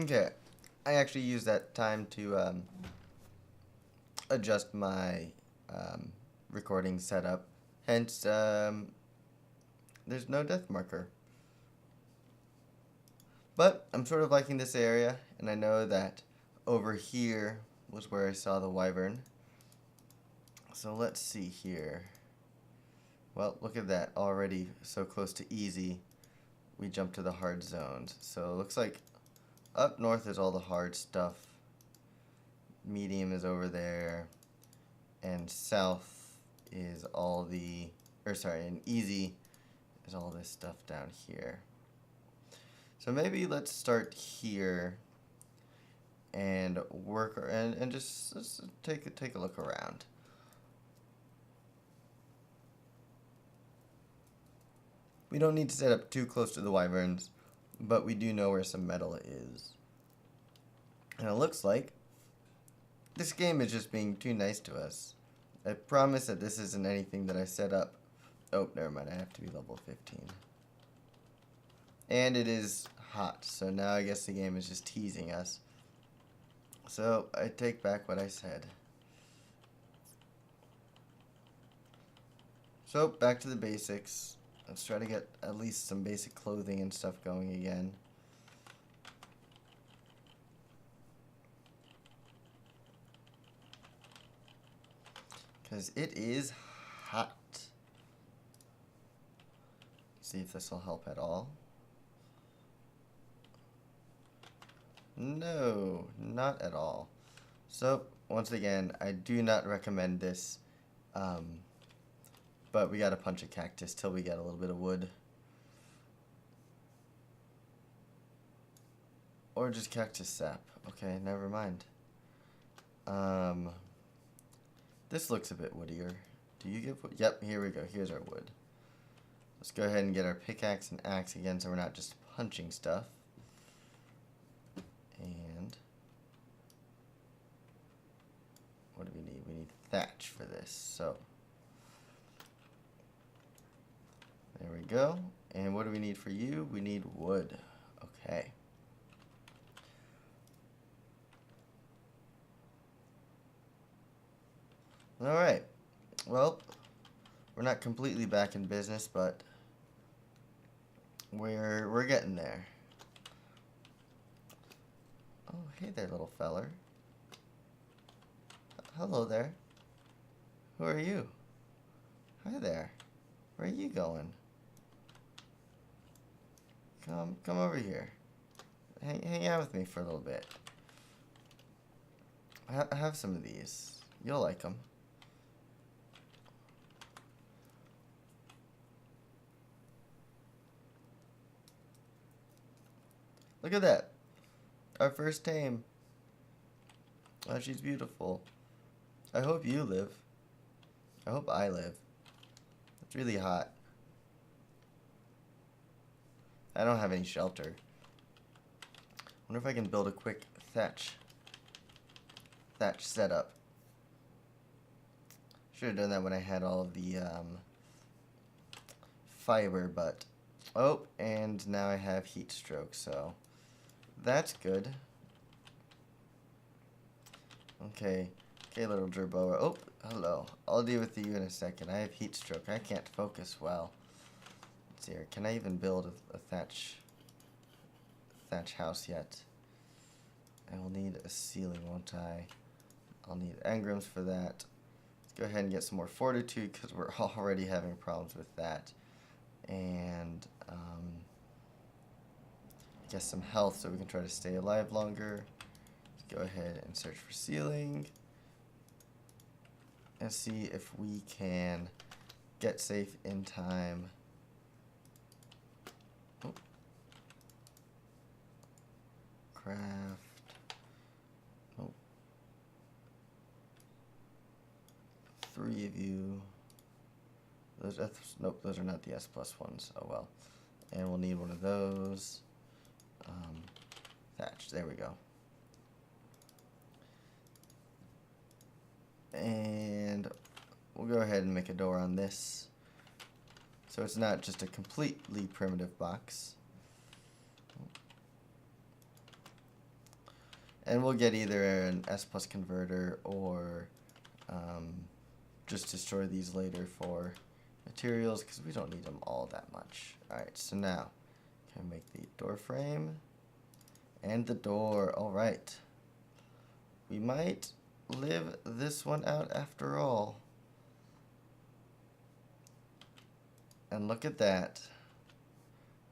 Okay, I actually used that time to adjust my recording setup. Hence, there's no death marker. But I'm sort of liking this area, and I know that over here was where I saw the wyvern. So let's see here. Well, look at that, already so close to easy. We jump to the hard zones. So it looks like up north is all the hard stuff. Medium is over there. And south is all the, and easy is all this stuff down here. So maybe let's start here and work and just take a look around. We don't need to set up too close to the wyverns, but we do know where some metal is. And it looks like this game is just being too nice to us. I promise that this isn't anything that I set up. Oh, never mind, I have to be level 15. And it is hot, so now I guess the game is just teasing us. So, I take back what I said. So, back to the basics. Let's try to get at least some basic clothing and stuff going again. Because it is hot. See if this will help at all. No, not at all. So, once again, I do not recommend this. But we gotta punch a cactus till we get a little bit of wood. Or just cactus sap. Okay, never mind. This looks a bit woodier. Do you give wood? Yep, here we go. Here's our wood. Let's go ahead and get our pickaxe and axe again so we're not just punching stuff. And what do we need? We need thatch for this. So there we go. And what do we need for you? We need wood. Okay. Alright. Well, we're not completely back in business, but we're getting there. Oh, hey there, little feller. Hello there. Who are you? Hi there. Where are you going? Come over here. Hang out with me for a little bit. Have some of these. You'll like them. Look at that. Our first tame. Oh, she's beautiful. I hope you live. I hope I live. It's really hot. I don't have any shelter. Wonder if I can build a quick thatch setup. Should have done that when I had all of the fiber, but oh, and now I have heat stroke, so that's good. Okay, little Jerboa. Oh, hello. I'll deal with you in a second. I have heat stroke. I can't focus well. Let's see here. Can I even build a thatch house yet? I will need a ceiling, won't I? I'll need engrams for that. Let's go ahead and get some more fortitude because we're already having problems with that. And I guess some health so we can try to stay alive longer. Let's go ahead and search for ceiling and see if we can get safe in time. Oh. Craft. Oh. 3 of you. Nope, those are not the S+ ones. Oh well. And we'll need one of those. Thatch, there we go. And we'll go ahead and make a door on this. So it's not just a completely primitive box. And we'll get either an S plus converter or just destroy these later for materials because we don't need them all that much. Alright, so now can I make the door frame and the door. Alright. We might live this one out after all. And look at that.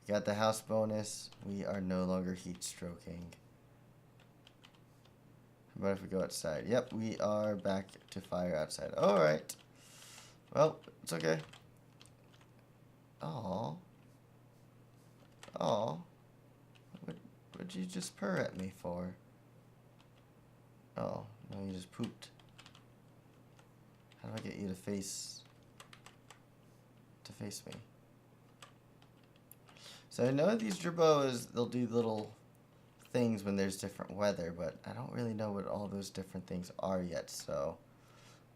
We got the house bonus. We are no longer heat stroking. How about if we go outside? Yep, we are back to fire outside. Alright. Well, it's okay. Aw. Aw. What'd you just purr at me for? Oh, no, you just pooped. How do I get you to face me? So I know these jerboas, they'll do little things when there's different weather, but I don't really know what all those different things are yet, so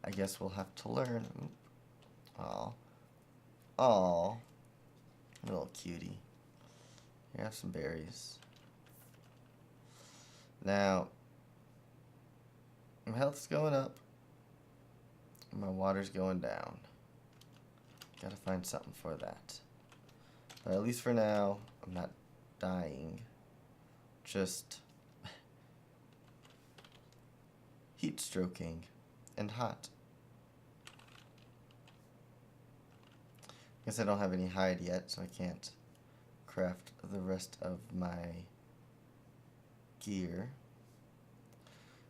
I guess we'll have to learn. Aw. Aw. Little cutie. Here, have some berries. Now, my health's going up. My water's going down. Gotta find something for that. But at least for now, I'm not dying. Just heat stroking and hot. Guess I don't have any hide yet, so I can't craft the rest of my gear.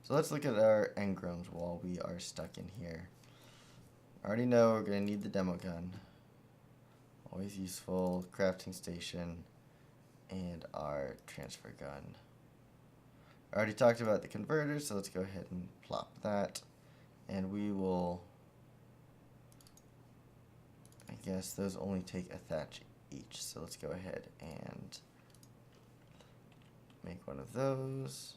So let's look at our engrams while we are stuck in here. I already know we're going to need the demo gun. Always useful. Crafting station. And our transfer gun. I already talked about the converter, so let's go ahead and plop that. And we will... I guess those only take a thatch each, so let's go ahead and make one of those.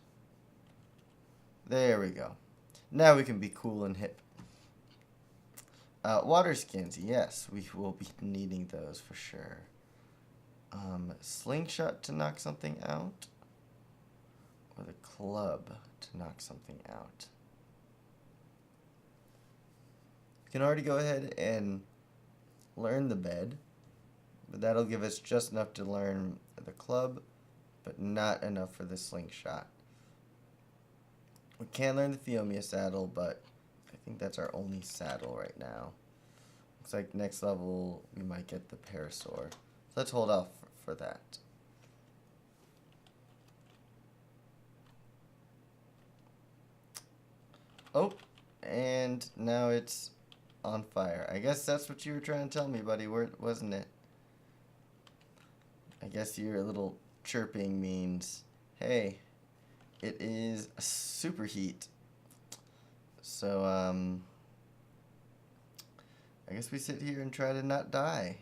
There we go. Now we can be cool and hip. Water skins, yes, we will be needing those for sure. Slingshot to knock something out, or the club to knock something out. We can already go ahead and learn the bed, but that'll give us just enough to learn the club, but not enough for the slingshot. We can learn the Theomia saddle, but I think that's our only saddle right now. Looks like next level we might get the parasaur. So let's hold off for that. Oh, and now it's on fire. I guess that's what you were trying to tell me, buddy, wasn't it? I guess your little chirping means, hey, it is a superheat. So, I guess we sit here and try to not die.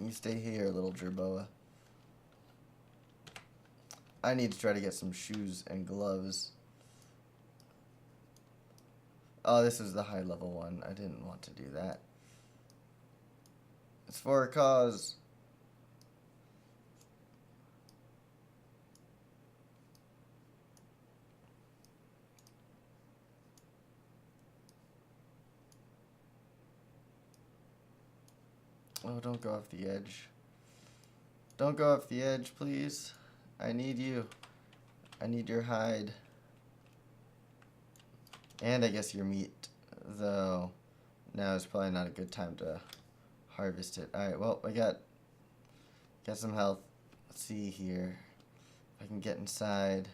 You stay here, little jerboa. I need to try to get some shoes and gloves. Oh, this is the high level one. I didn't want to do that. It's for a cause. Oh, don't go off the edge. Don't go off the edge, please. I need you. I need your hide. And I guess your meat, though now is probably not a good time to harvest it. Alright, well, I got some health. Let's see here. If I can get inside.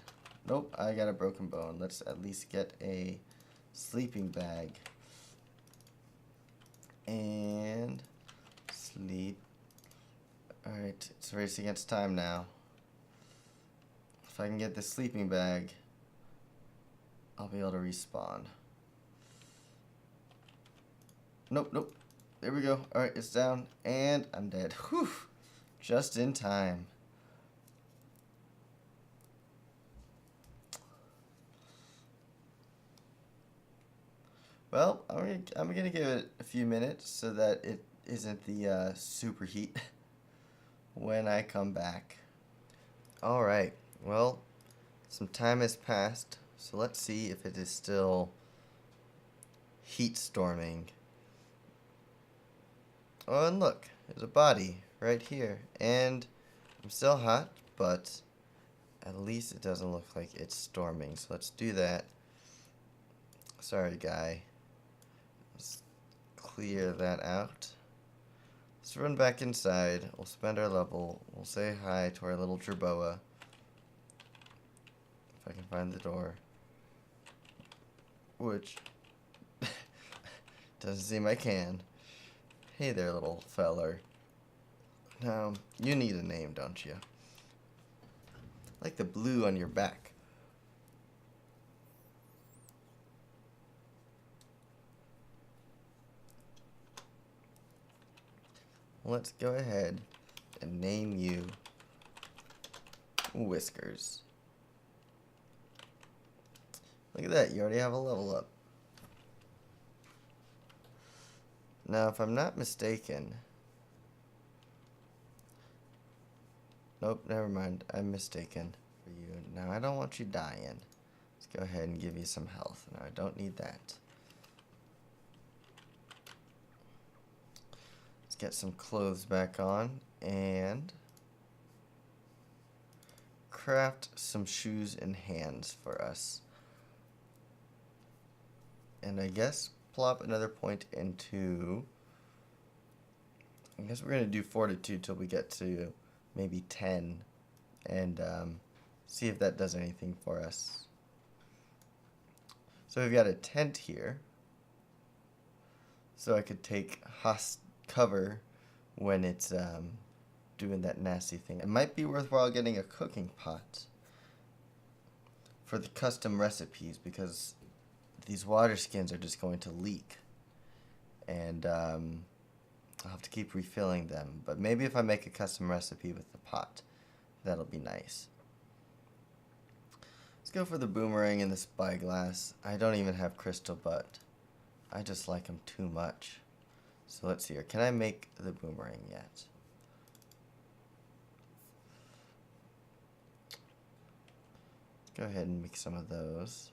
Nope, I got a broken bone. Let's at least get a sleeping bag. And sleep. Alright, it's a race against time now. If I can get this sleeping bag, I'll be able to respawn. Nope, nope. There we go. Alright, it's down. And I'm dead. Whew. Just in time. Well, I'm gonna give it a few minutes so that it isn't the super heat when I come back. All right. Well, some time has passed, so let's see if it is still heat storming. Oh, and look, there's a body right here, and I'm still hot, but at least it doesn't look like it's storming. So let's do that. Sorry, guy. Let's clear that out. Let's run back inside. We'll spend our level. We'll say hi to our little Jerboa. If I can find the door. Which doesn't seem I can. Hey there, little feller. Now, you need a name, don't you? Like the blue on your back. Let's go ahead and name you Whiskers. Look at that, you already have a level up. Now, if I'm not mistaken... Nope, never mind. I'm mistaken for you. Now, I don't want you dying. Let's go ahead and give you some health. Now, I don't need that. Let's get some clothes back on and craft some shoes and hands for us. And I guess plop another point into... I guess we're going to do fortitude till we get to maybe 10 and see if that does anything for us. So we've got a tent here, so I could take cover when it's doing that nasty thing. It might be worthwhile getting a cooking pot for the custom recipes, because these water skins are just going to leak, and I'll have to keep refilling them. But maybe if I make a custom recipe with the pot, that'll be nice. Let's go for the boomerang and the spyglass. I don't even have crystal, but I just like them too much. So let's see here. Can I make the boomerang yet? Go ahead and make some of those.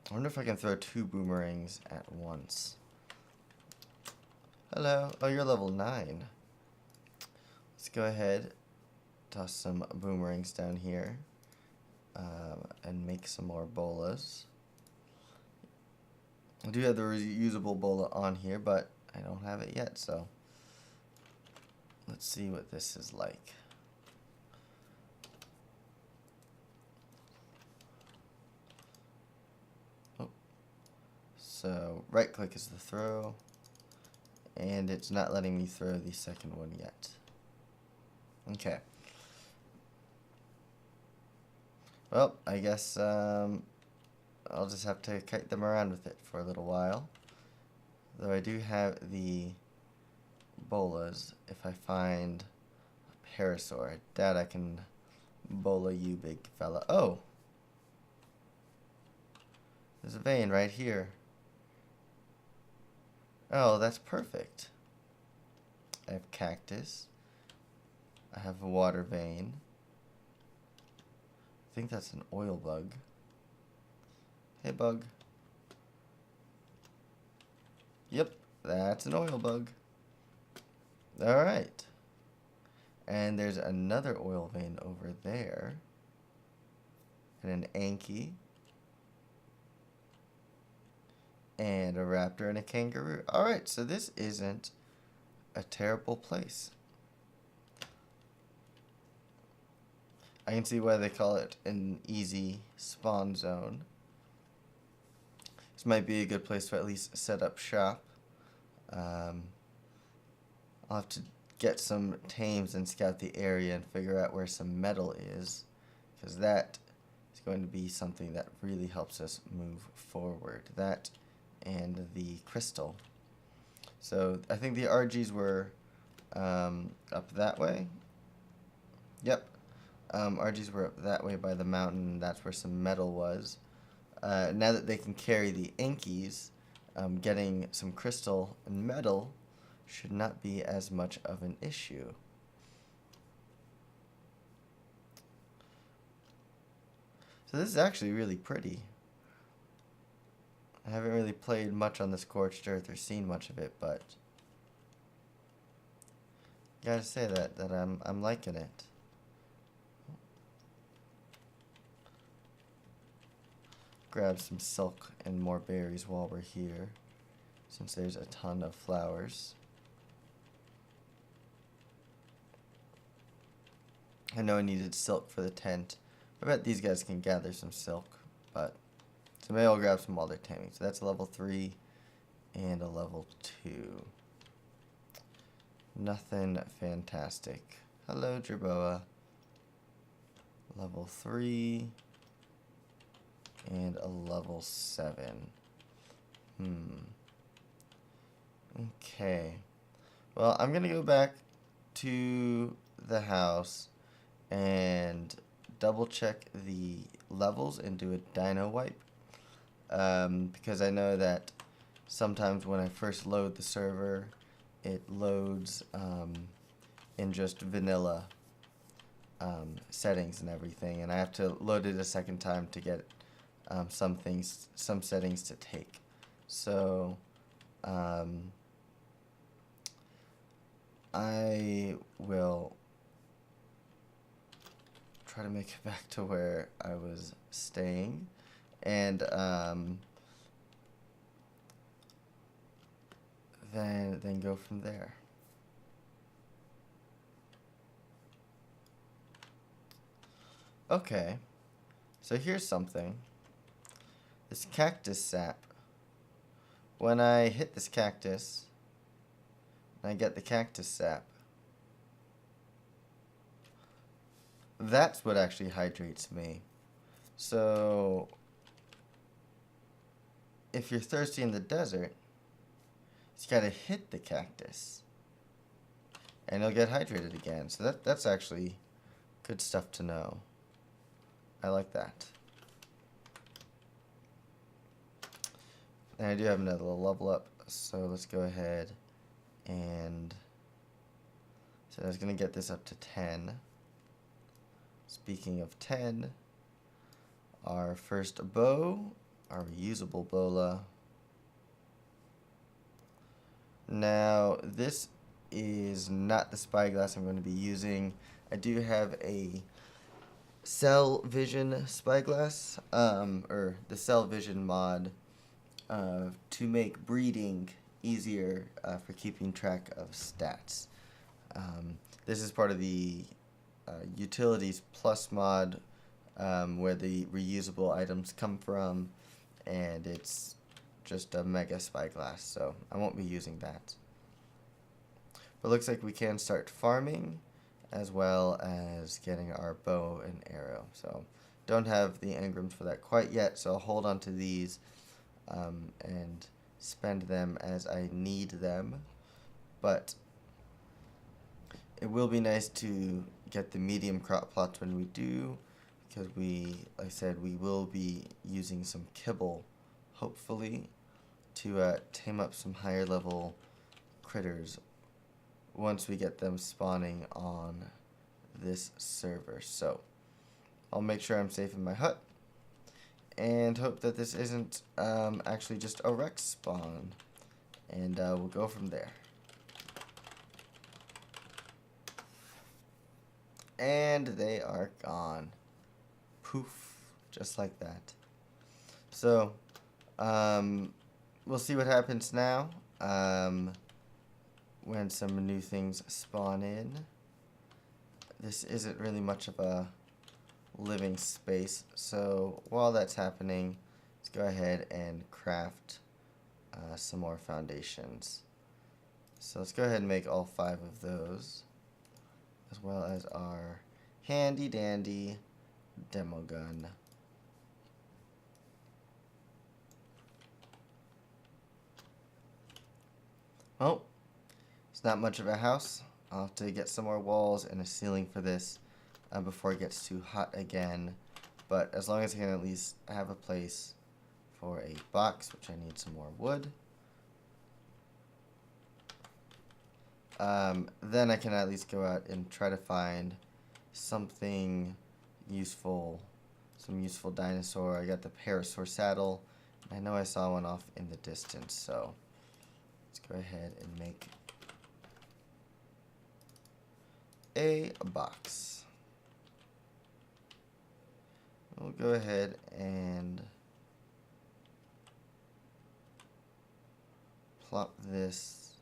I wonder if I can throw 2 boomerangs at once. Hello. Oh, you're level 9. Let's go ahead, toss some boomerangs down here, and make some more bolas. I do have the reusable bola on here, but I don't have it yet, so let's see what this is like. Oh. So right click is the throw, and it's not letting me throw the second one yet. Okay. Well, I guess I'll just have to kite them around with it for a little while. Though I do have the bolas. If I find a parasaur, I doubt I can bola you, big fella. Oh! There's a vein right here. Oh, that's perfect. I have cactus. I have a water vein. I think that's an oil bug. Hey, bug. Yep, that's an oil bug. Alright. And there's another oil vein over there. And an Anki. And a raptor and a kangaroo. Alright, so this isn't a terrible place. I can see why they call it an easy spawn zone. This might be a good place to at least set up shop. I'll have to get some tames and scout the area and figure out where some metal is, because that is going to be something that really helps us move forward. That and the crystal. So I think the RGs were up that way. Yep. RGs were up that way by the mountain. That's where some metal was. now that they can carry the Inkies, getting some crystal and metal should not be as much of an issue. So this is actually really pretty. I haven't really played much on the Scorched Earth or seen much of it, but gotta say that I'm liking it. Grab some silk and more berries while we're here, since there's a ton of flowers. I know I needed silk for the tent. I bet these guys can gather some silk, but so maybe I'll grab some while they're taming. So that's a level 3 and a level 2. Nothing fantastic. Hello, Jerboa. Level 3 and a level 7. Okay. Well, I'm gonna go back to the house and double check the levels and do a dino wipe, because I know that sometimes when I first load the server, it loads in just vanilla settings and everything, and I have to load it a second time to get some settings to take. So I will try to make it back to where I was staying, and then go from there. Okay, so here's something. This cactus sap. When I hit this cactus, I get the cactus sap. That's what actually hydrates me. So if you're thirsty in the desert, you gotta hit the cactus, and you'll get hydrated again. So that's actually good stuff to know. I like that. And I do have another little level up, so let's go ahead and so I was gonna get this up to 10. Speaking of 10, our first bow, our reusable bola. Now, this is not the spyglass I'm going to be using. I do have a cell vision spyglass, or the cell vision mod, to make breeding easier for keeping track of stats. This is part of the Utilities Plus mod, where the reusable items come from, and it's just a mega spyglass, so I won't be using that. But it looks like we can start farming as well as getting our bow and arrow. So don't have the engrams for that quite yet, so I'll hold on to these and spend them as I need them. But it will be nice to get the medium crop plots when we do, because like I said, we will be using some kibble, hopefully, to tame up some higher level critters once we get them spawning on this server. So I'll make sure I'm safe in my hut and hope that this isn't actually just a Rex spawn, and we'll go from there. And they are gone. Poof, just like that. So we'll see what happens now when some new things spawn in. This isn't really much of a living space, so while that's happening, let's go ahead and craft some more foundations. So let's go ahead and make all 5 of those, as well as our handy dandy demo gun. Oh, it's not much of a house. I'll have to get some more walls and a ceiling for this before it gets too hot again. But as long as I can at least have a place for a box, which I need some more wood. Then I can at least go out and try to find something useful, some useful dinosaur. I got the parasaur saddle. I know I saw one off in the distance, so let's go ahead and make a box. We'll go ahead and plop this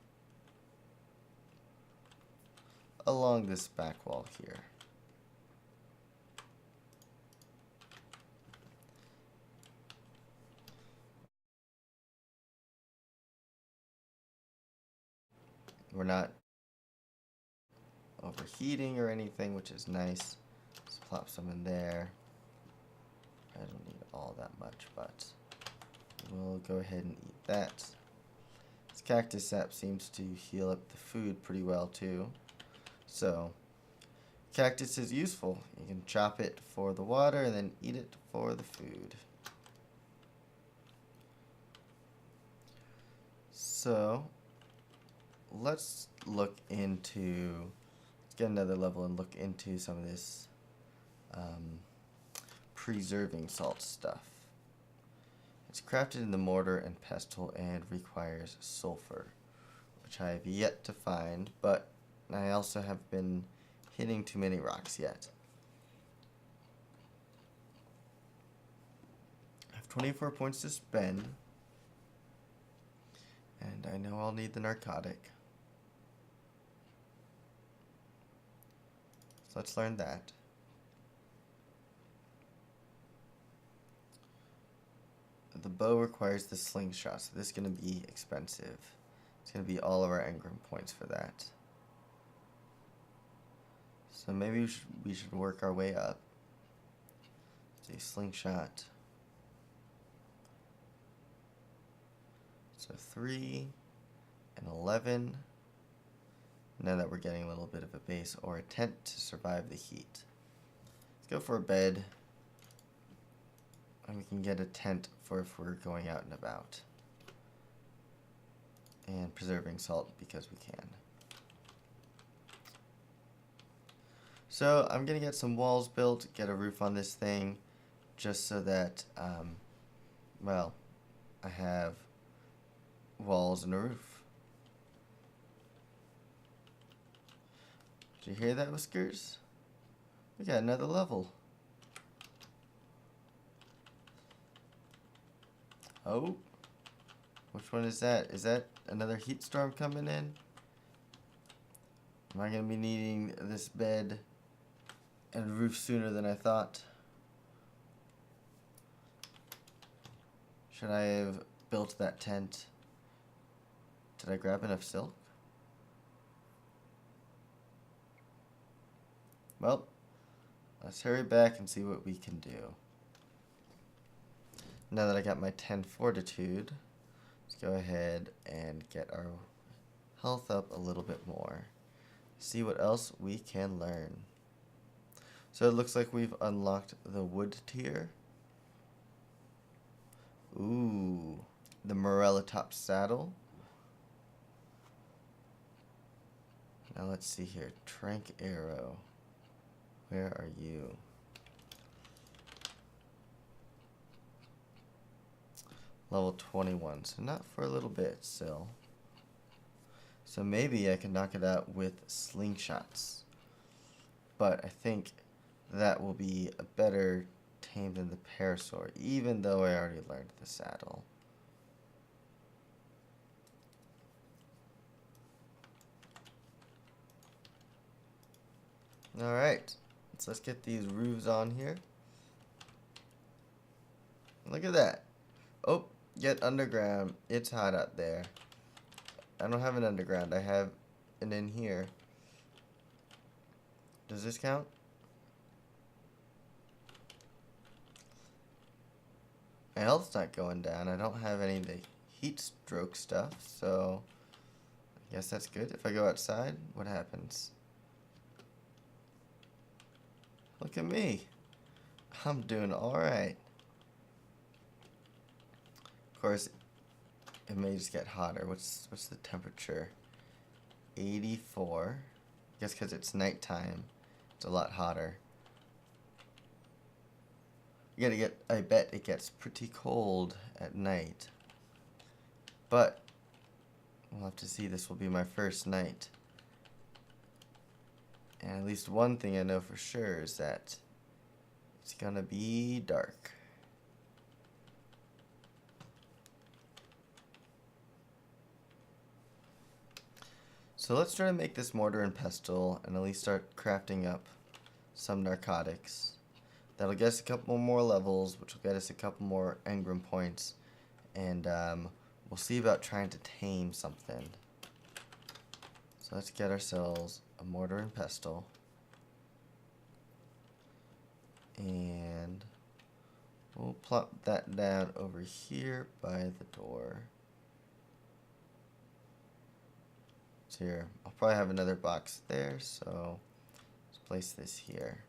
along this back wall here. We're not overheating or anything, which is nice. Let's plop some in there. I don't need all that much, but we'll go ahead and eat that. This cactus sap seems to heal up the food pretty well too. So, cactus is useful. You can chop it for the water and then eat it for the food. So, let's get another level and look into some of this preserving salt stuff. It's crafted in the mortar and pestle and requires sulfur, which I have yet to find, but I also have been hitting too many rocks yet. I have 24 points to spend, and I know I'll need the narcotic. So let's learn that. The bow requires the slingshot, so this is going to be expensive. It's going to be all of our engram points for that. So maybe we should work our way up. Let's do slingshot. So 3 and 11. Now that we're getting a little bit of a base, or a tent to survive the heat. Let's go for a bed. And we can get a tent for if we're going out and about. And preserving salt because we can. So I'm going to get some walls built, get a roof on this thing, just so that, well, I have walls and a roof. Did you hear that, Whiskers? We got another level. Oh, which one is that? Is that another heat storm coming in? Am I going to be needing this bed and roof sooner than I thought? Should I have built that tent? Did I grab enough silk? Well, let's hurry back and see what we can do. Now that I got my 10 fortitude, let's go ahead and get our health up a little bit more. See what else we can learn. So it looks like we've unlocked the wood tier. Ooh, the Morella top saddle. Now let's see here. Trank arrow. Where are you? Level 21, so not for a little bit still. So maybe I can knock it out with slingshots. But I think that will be a better tame than the parasaur, even though I already learned the saddle. Alright, so let's get these roofs on here. Look at that. Oh, get underground. It's hot out there. I don't have an underground. I have an in here. Does this count? My health's not going down. I don't have any of the heat stroke stuff, so I guess that's good. If I go outside, what happens? Look at me. I'm doing alright. Of course, it may just get hotter. What's the temperature? 84. I guess because it's nighttime, it's a lot hotter. I bet it gets pretty cold at night. But we'll have to see. This will be my first night. And at least one thing I know for sure is that it's gonna be dark. So let's try to make this mortar and pestle and at least start crafting up some narcotics. That'll get us a couple more levels, which will get us a couple more engram points. And we'll see about trying to tame something. So let's get ourselves a mortar and pestle. And we'll plop that down over here by the door. So here, I'll probably have another box there, so let's place this here.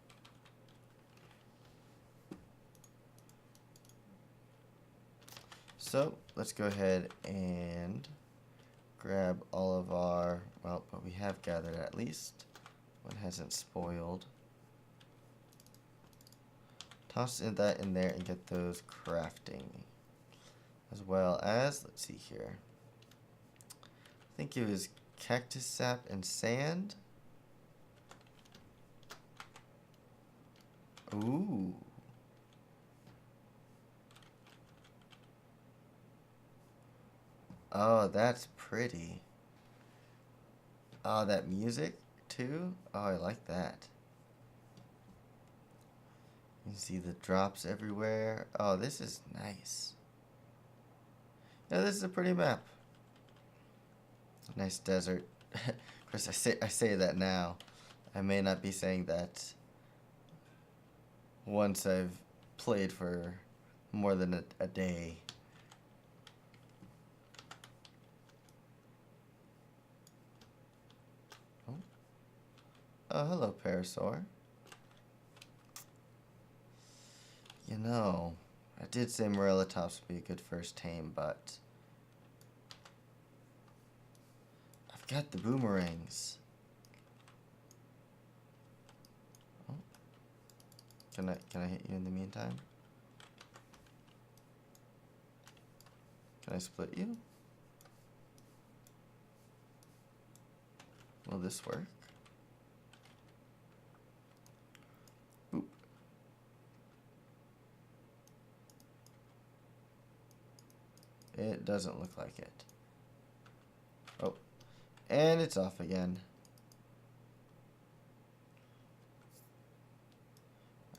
So let's go ahead and grab all of our, well, what we have gathered at least. One hasn't spoiled. Toss that in there and get those crafting. As well as, let's see here. I think it was cactus sap and sand. Ooh. Oh, that's pretty. Oh, that music too? Oh, I like that. You can see the drops everywhere. Oh, this is nice. Yeah, this is a pretty map. Nice desert. Of course, I say that now. I may not be saying that once I've played for more than a day. Oh, hello, Parasaur. You know, I did say Morellatops would be a good first tame, but I've got the boomerangs. Oh. Can I hit you in the meantime? Can I split you? Will this work? It doesn't look like it. Oh, and it's off again.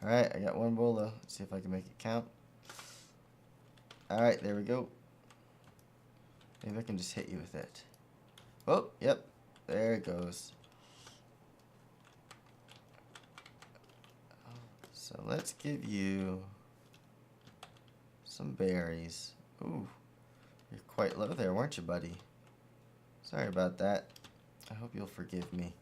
Alright, I got one bola. Let's see if I can make it count. Alright, there we go. Maybe I can just hit you with it. Oh, yep. There it goes. So let's give you some berries. Ooh. You're quite low there, weren't you, buddy? Sorry about that. I hope you'll forgive me.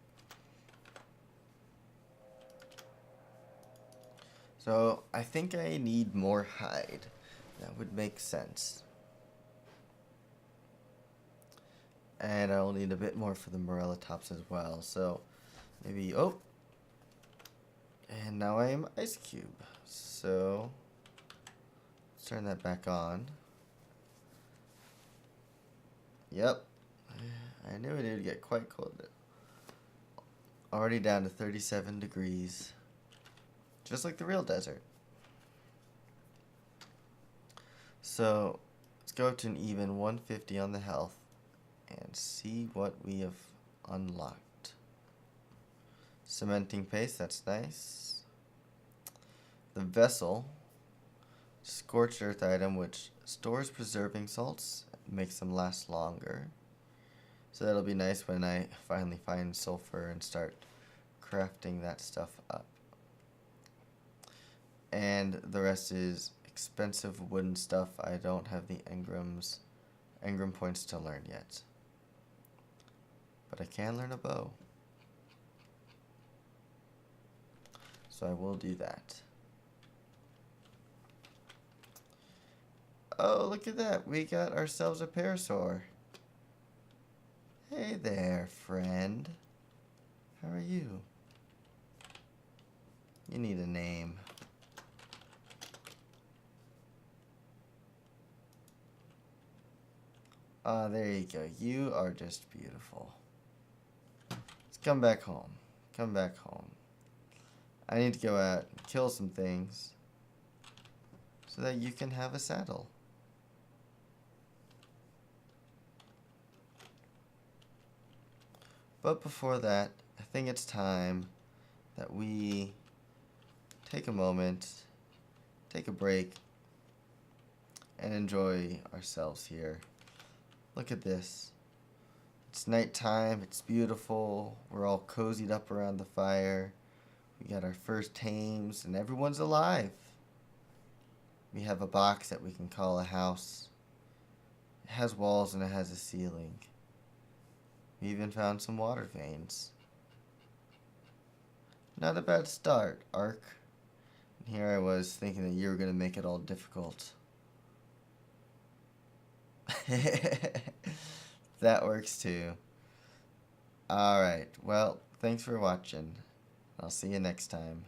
So, I think I need more hide. That would make sense. And I'll need a bit more for the Morellatops as well. So, maybe... Oh! And now I am Ice Cube. So, let's turn that back on. Yep, I knew it would get quite cold. Already down to 37 degrees. Just like the real desert. So, let's go up to an even 150 on the health and see what we have unlocked. Cementing paste, that's nice. The vessel, Scorched Earth item, which stores preserving salts, makes them last longer. So that'll be nice when I finally find sulfur and start crafting that stuff up. And the rest is expensive wooden stuff. I don't have the engram points to learn yet. But I can learn a bow. So I will do that. Oh, look at that. We got ourselves a parasaur. Hey there, friend. How are you? You need a name. Ah, there you go. You are just beautiful. Let's come back home. Come back home. I need to go out and kill some things so that you can have a saddle. But before that, I think it's time that we take a moment, take a break, and enjoy ourselves here. Look at this. It's nighttime, it's beautiful, we're all cozied up around the fire. We got our first tames, and everyone's alive. We have a box that we can call a house. It has walls and it has a ceiling. We even found some water veins. Not a bad start, Ark. And here I was thinking that you were going to make it all difficult. That works too. Alright, well, thanks for watching. I'll see you next time.